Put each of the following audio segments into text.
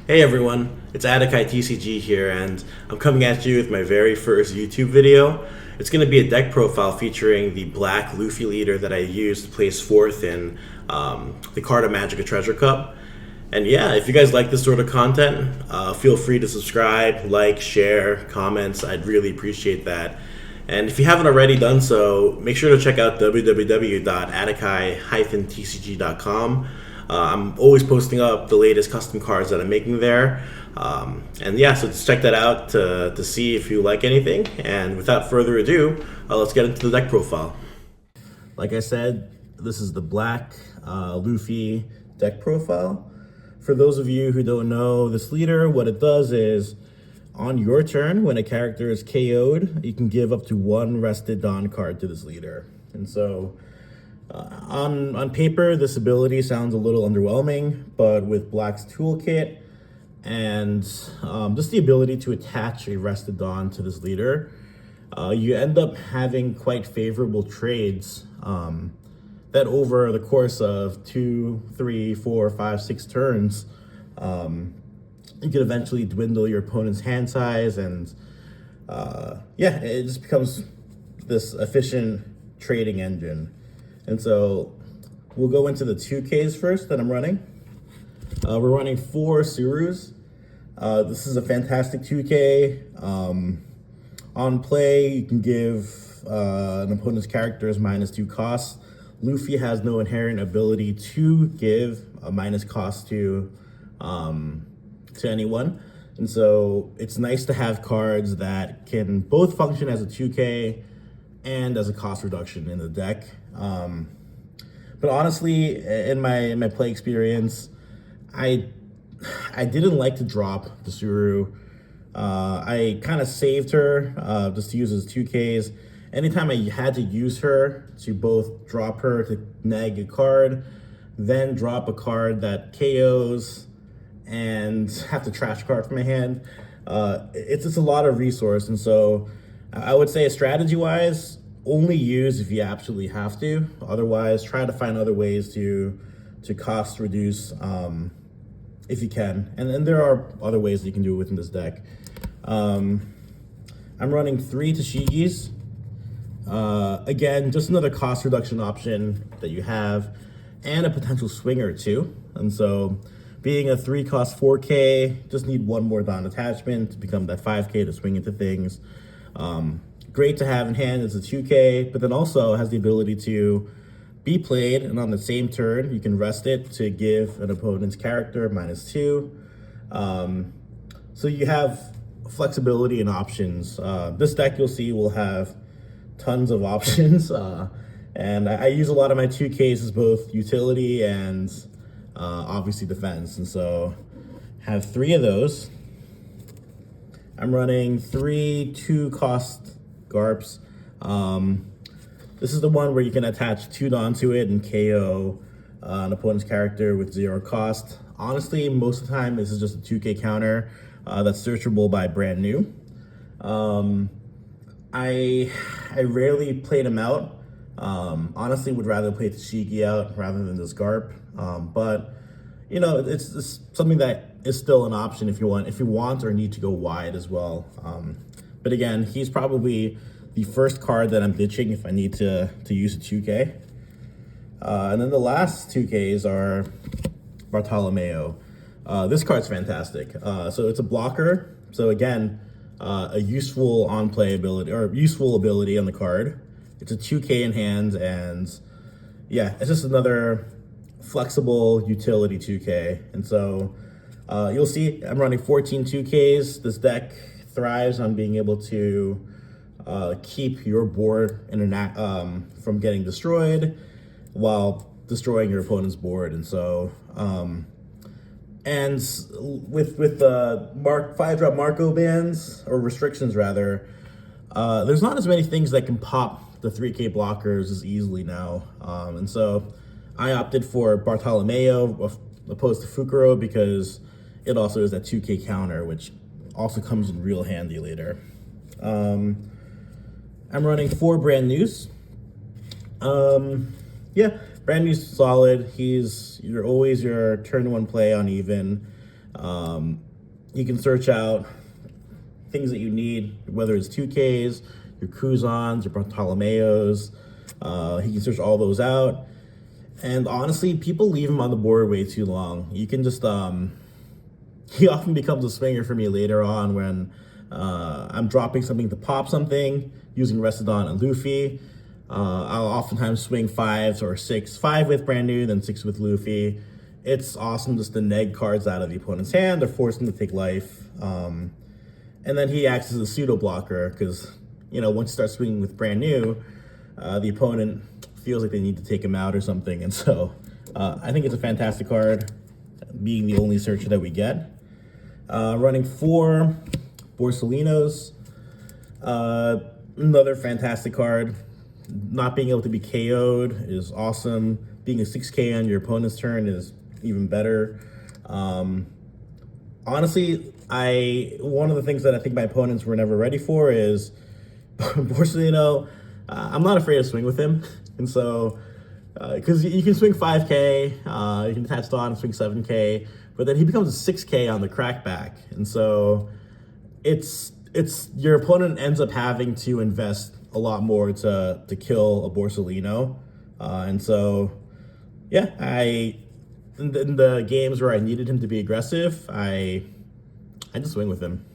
Hey everyone, it's adakai.tcg here, and I'm coming at you with my very first YouTube video. It's going to be a deck profile featuring the black Luffy leader that I used to place fourth in the Carta Magica Treasure Cup. And yeah, if you guys like this sort of content, feel free to subscribe, like, share, comments. I'd really appreciate that. And if you haven't already done so, make sure to check out www.adakai-tcg.com. I'm always posting up the latest custom cards that I'm making there. And yeah, so just check that out to see if you like anything. And without further ado, let's get into the deck profile. Like I said, this is the black Luffy deck profile. For those of you who don't know this leader, what it does is on your turn, when a character is KO'd, you can give up to one rested Dawn card to this leader. And so on paper, this ability sounds a little underwhelming, but with Black's toolkit and just the ability to attach a rested Dawn to this leader, you end up having quite favorable trades that over the course of 2, 3, 4, 5, 6 turns, you can eventually dwindle your opponent's hand size, and yeah, it just becomes this efficient trading engine. And so we'll go into the 2Ks first that I'm running. We're running 4 Surus. This is a fantastic 2K. On play, you can give an opponent's characters -2 costs. Luffy has no inherent ability to give a minus cost to anyone. And so it's nice to have cards that can both function as a 2K and as a cost reduction in the deck. But honestly, in my play experience, I didn't like to drop the Suru. I kind of saved her just to use as 2Ks. Anytime I had to use her to both drop her to neg a card, then drop a card that KOs and have to trash card from my hand, it's just a lot of resource. And so I would say strategy-wise, only use if you absolutely have to. Otherwise, try to find other ways to cost reduce if you can. And there are other ways that you can do it within this deck. I'm running 3 Tashigis. Again, just another cost reduction option that you have, and a potential swinger too. And so being a 3 cost 4K, just need one more Dawn attachment to become that 5K to swing into things. Great to have in hand as a 2K, but then also has the ability to be played, and on the same turn, you can rest it to give an opponent's character -2. So you have flexibility and options. This deck, you'll see, will have tons of options. And I use a lot of my 2Ks as both utility and obviously defense. And so have 3 of those. I'm running 3 2-cost Garps. This is the one where you can attach 2 Dawn to it and KO an opponent's character with 0 cost. Honestly, most of the time, this is just a 2K counter that's searchable by brand new. I rarely played him out. Honestly, would rather play Tashigi out rather than this Garp. But you know, it's something that is still an option if you want or need to go wide as well. But again, he's probably the first card that I'm ditching if I need to use a 2K. And then the last 2Ks are Bartolomeo. This card's fantastic. So it's a blocker. So again, a useful on-play ability, or useful ability on the card. It's a 2K in hand, and yeah, it's just another flexible utility 2K. And so you'll see I'm running 14 2Ks. This deck thrives on being able to keep your board from getting destroyed while destroying your opponent's board. And so and with the 5-drop Marco bans, or restrictions rather, there's not as many things that can pop the 3K blockers as easily now. And so I opted for Bartolomeo opposed to Fukuro because it also is that 2K counter, which also comes in real handy later. I'm running 4 brand news. Yeah, brand new's solid. You're always your turn 1 play on even. You can search out things that you need, whether it's 2Ks, your Kuzans, your Bartolomeos. He can search all those out. And honestly, people leave him on the board way too long. You can just, he often becomes a swinger for me later on when I'm dropping something to pop something, using Restodon and Luffy. I'll oftentimes swing 5s or 6, 5 with brand new, then 6 with Luffy. It's awesome just to neg cards out of the opponent's hand or force them to take life. And then he acts as a pseudo blocker because, you know, once you start swinging with brand new, the opponent feels like they need to take him out or something. And so I think it's a fantastic card, being the only searcher that we get. Running 4 Borsalinos, another fantastic card. Not being able to be KO'd is awesome. Being a 6K on your opponent's turn is even better. Honestly, one of the things that I think my opponents were never ready for is Borsalino. I'm not afraid to swing with him, and so because you can swing 5K, you can attach Dawn and swing 7K, but then he becomes a 6K on the crackback, and so it's your opponent ends up having to invest a lot more to kill a Borsalino, and so yeah, in the games where I needed him to be aggressive, I just swing with him.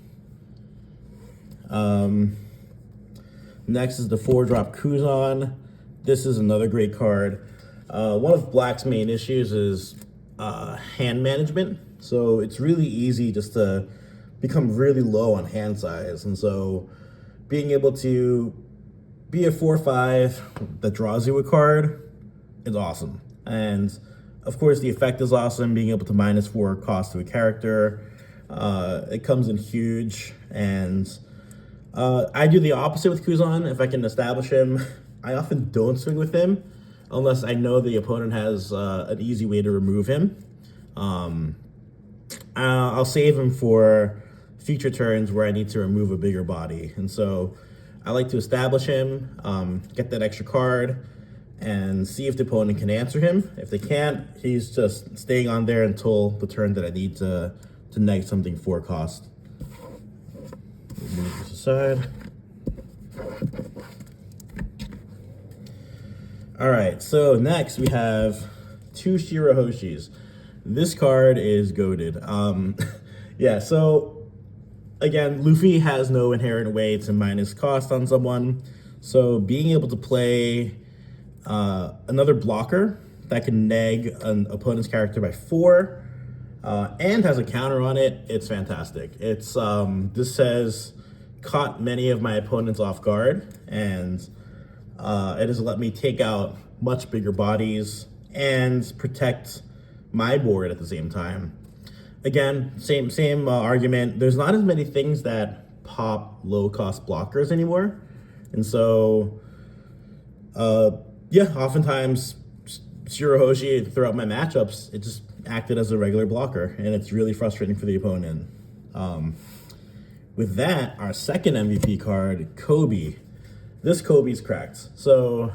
Next is the 4-drop Kuzan. This is another great card. One of Black's main issues is hand management. So it's really easy just to become really low on hand size. And so being able to be a 4/5 that draws you a card is awesome. And of course, the effect is awesome, being able to -4 cost to a character. It comes in huge, and I do the opposite with Kuzan. If I can establish him, I often don't swing with him unless I know the opponent has an easy way to remove him. I'll save him for future turns where I need to remove a bigger body. And so I like to establish him, get that extra card, and see if the opponent can answer him. If they can't, he's just staying on there until the turn that I need to neg something 4 cost. Move this aside. All right, so next we have 2 Shirahoshis. This card is goated. Yeah, so again, Luffy has no inherent way to minus cost on someone. So being able to play another blocker that can neg an opponent's character by 4 and has a counter on it, it's fantastic. It's this has caught many of my opponents off guard, and it has let me take out much bigger bodies and protect my board at the same time. Again, same argument. There's not as many things that pop low-cost blockers anymore, and so yeah, oftentimes Shirahoshi throughout my matchups, it just acted as a regular blocker, and it's really frustrating for the opponent. With that, our second MVP card, Kobe. This Kobe's cracked. So,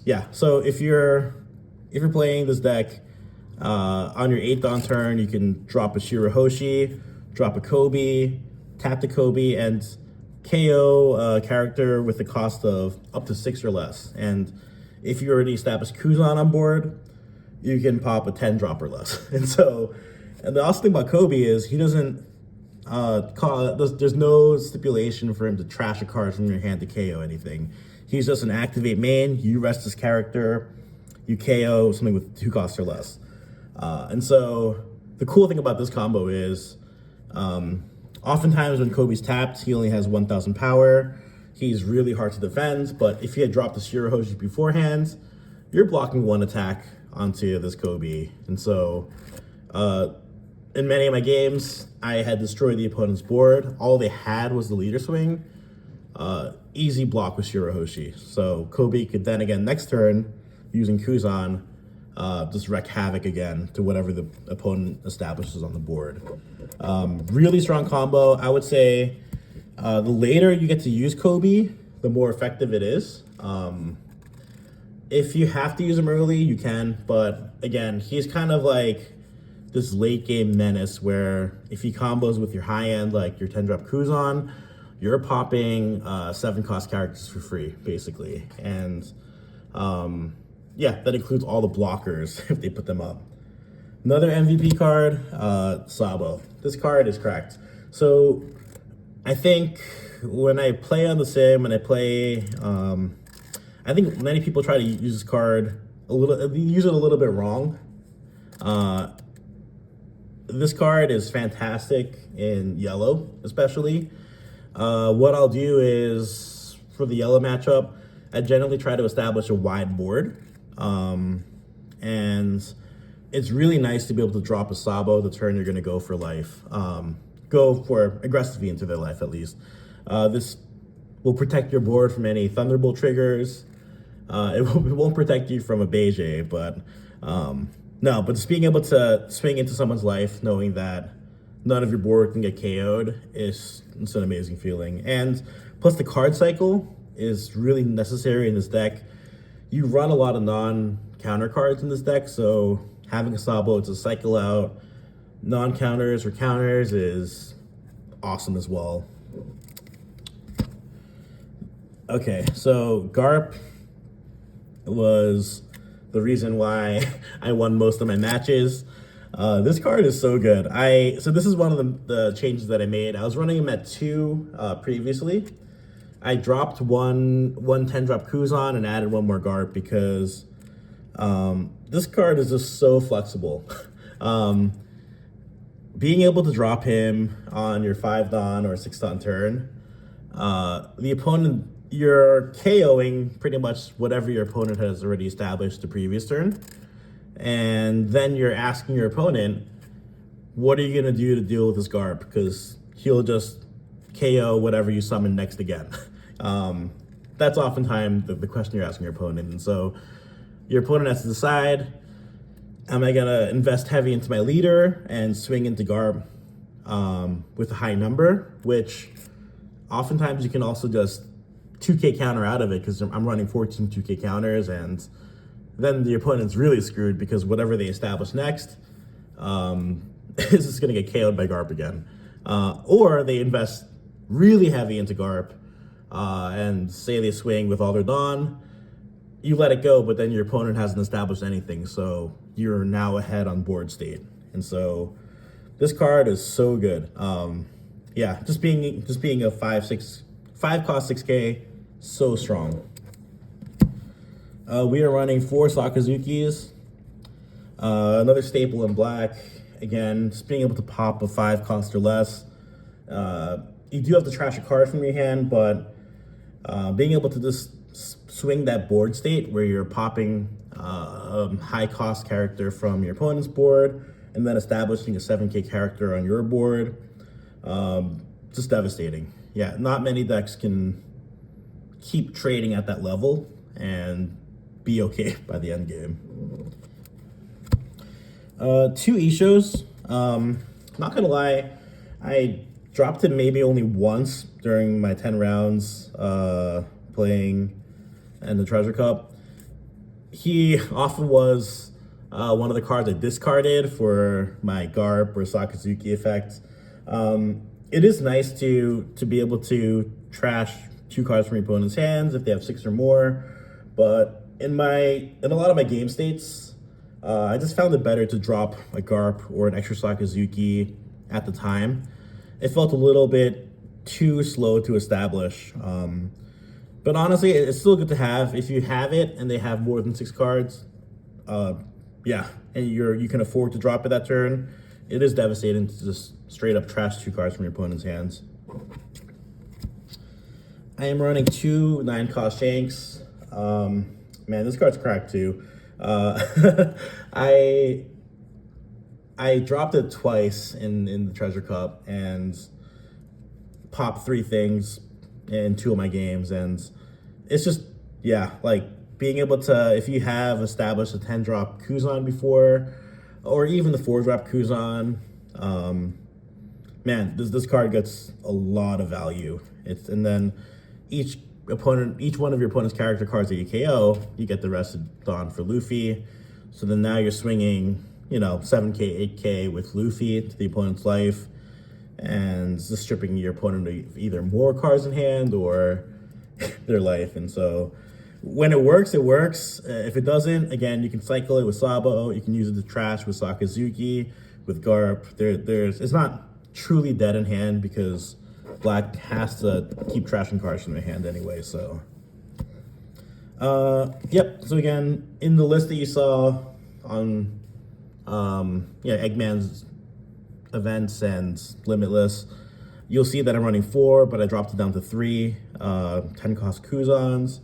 yeah. So if you're playing this deck on your 8th on turn, you can drop a Shirahoshi, drop a Kobe, tap the Kobe, and KO a character with the cost of up to 6 or less. And if you already established Kuzan on board, you can pop a 10 drop or less. And so, and the awesome thing about Kobe is he doesn't there's no stipulation for him to trash a card from your hand to KO anything. He's just an activate main. You rest his character, you KO something with 2 costs or less. And so the cool thing about this combo is oftentimes when Kobe's tapped, he only has 1,000 power. He's really hard to defend, but if he had dropped the Shirahoshi beforehand, you're blocking 1 attack onto this Kobe. And so in many of my games, I had destroyed the opponent's board. All they had was the leader swing. Easy block with Shirahoshi. So Kobe could then again next turn, using Kuzan, just wreak havoc again to whatever the opponent establishes on the board. Really strong combo. I would say the later you get to use Kobe, the more effective it is. If you have to use him early, you can. But again, he's kind of like this late game menace where if he combos with your high end, like your 10 drop Kuzan, you're popping 7 cost characters for free, basically. And yeah, that includes all the blockers if they put them up. Another MVP card, Sabo. This card is cracked. So I think when I play on the sim, and I play, I think many people try to use this card use it a little bit wrong. This card is fantastic in yellow, especially. What I'll do is, for the yellow matchup, I generally try to establish a wide board. And it's really nice to be able to drop a Sabo the turn you're going to go for life. Go for aggressively into their life, at least. This will protect your board from any Thunderbolt triggers. It won't protect you from a Beige, but no, but just being able to swing into someone's life knowing that none of your board can get KO'd it's an amazing feeling. And plus the card cycle is really necessary in this deck. You run a lot of non-counter cards in this deck, so having a Sabo to cycle out non-counters or counters is awesome as well. Okay, so Garp was the reason why I won most of my matches. This card is so good. So this is one of the changes that I made. I was running him at 2 previously. I dropped one 10-drop Kuzan and added one more Garp because this card is just so flexible. Being able to drop him on your 5-don or 6-don turn, the opponent, you're KOing pretty much whatever your opponent has already established the previous turn. And then you're asking your opponent, what are you going to do to deal with this Garp? Because he'll just KO whatever you summon next again. That's oftentimes the question you're asking your opponent. And so your opponent has to decide, am I going to invest heavy into my leader and swing into Garp with a high number, which oftentimes you can also just 2K counter out of it because I'm running 14 2K counters, and then the opponent's really screwed because whatever they establish next is just going to get KO'd by Garp again. Or they invest really heavy into Garp and say they swing with all their Dawn. You let it go, but then your opponent hasn't established anything, so you're now ahead on board state. And so this card is so good. Yeah, just being a 5 cost 6K, so strong. We are running 4 Sakazukis, another staple in black. Again, just being able to pop a 5 cost or less. You do have to trash a card from your hand, but being able to just swing that board state where you're popping a high cost character from your opponent's board and then establishing a 7K character on your board, just devastating. Yeah, not many decks can keep trading at that level and be okay by the end game. 2 Ishos. Not gonna lie, I dropped him maybe only once during my 10 rounds playing in the Treasure Cup. He often was one of the cards I discarded for my Garp or Sakazuki effect. It is nice to be able to trash 2 cards from your opponent's hands if they have 6 or more, but in a lot of my game states, I just found it better to drop a Garp or an extra Sakazuki at the time. It felt a little bit too slow to establish. But honestly, it's still good to have. If you have it and they have more than 6 cards, yeah, and you can afford to drop it that turn, it is devastating to just straight up trash 2 cards from your opponent's hands. I am running 2 9-cost Shanks. Man, this card's cracked too. I dropped it twice in the Treasure Cup and popped 3 things in 2 of my games, and it's just, yeah, like being able to, if you have established a 10-drop Kuzan before, or even the 4-drop Kuzan, man, this card gets a lot of value. And then each one of your opponent's character cards that you KO, you get the rest of Dawn for Luffy. So then now you're swinging, you know, 7K, 8K with Luffy to the opponent's life, and just stripping your opponent of either more cards in hand or their life. And so when it works, it works. If it doesn't, again, you can cycle it with Sabo. You can use it to trash with Sakazuki, with Garp. It's not truly dead in hand because Black has to keep trashing cards from their hand anyway. So, yep. So again, in the list that you saw on, Eggman's events and Limitless, you'll see that I'm running 4, but I dropped it down to 3. 10 cost Kuzans.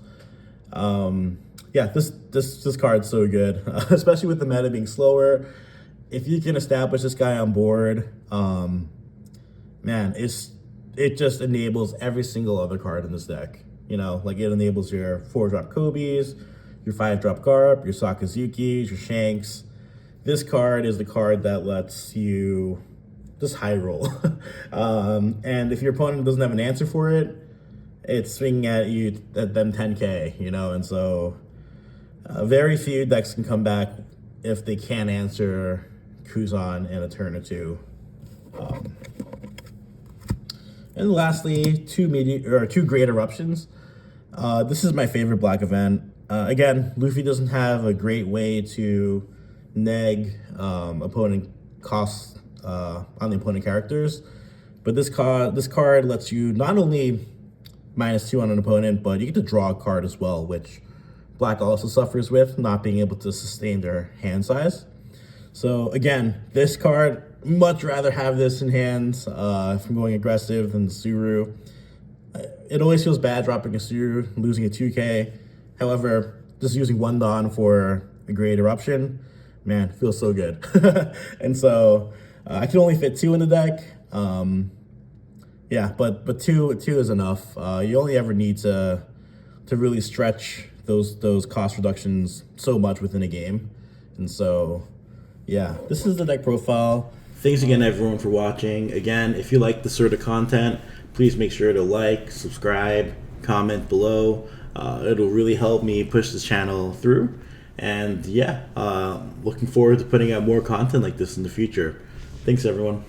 This card's so good, especially with the meta being slower. If you can establish this guy on board, man, it just enables every single other card in this deck. You know, like it enables your 4-drop Kobe's, your 5-drop Garp, your Sakazuki's, your Shanks. This card is the card that lets you just high roll. And if your opponent doesn't have an answer for it, it's swinging at you at them 10K, you know, and so very few decks can come back if they can't answer Kuzan in a turn or two. And lastly, two great eruptions. This is my favorite Black event. Again, Luffy doesn't have a great way to neg opponent costs on the opponent characters, but this card lets you not only -2 on an opponent, but you get to draw a card as well, which Black also suffers with, not being able to sustain their hand size. So again, this card, much rather have this in hand from going aggressive than the Suru. It always feels bad dropping a Suru, losing a 2K. However, just using 1 Dawn for a great eruption, man, feels so good. And so I can only fit 2 in the deck. But two is enough. You only ever need to really stretch those cost reductions so much within a game. And so, yeah, this is the deck profile. Thanks again, everyone, for watching. Again, if you like this sort of content, please make sure to like, subscribe, comment below. It'll really help me push this channel through. And yeah, looking forward to putting out more content like this in the future. Thanks, everyone.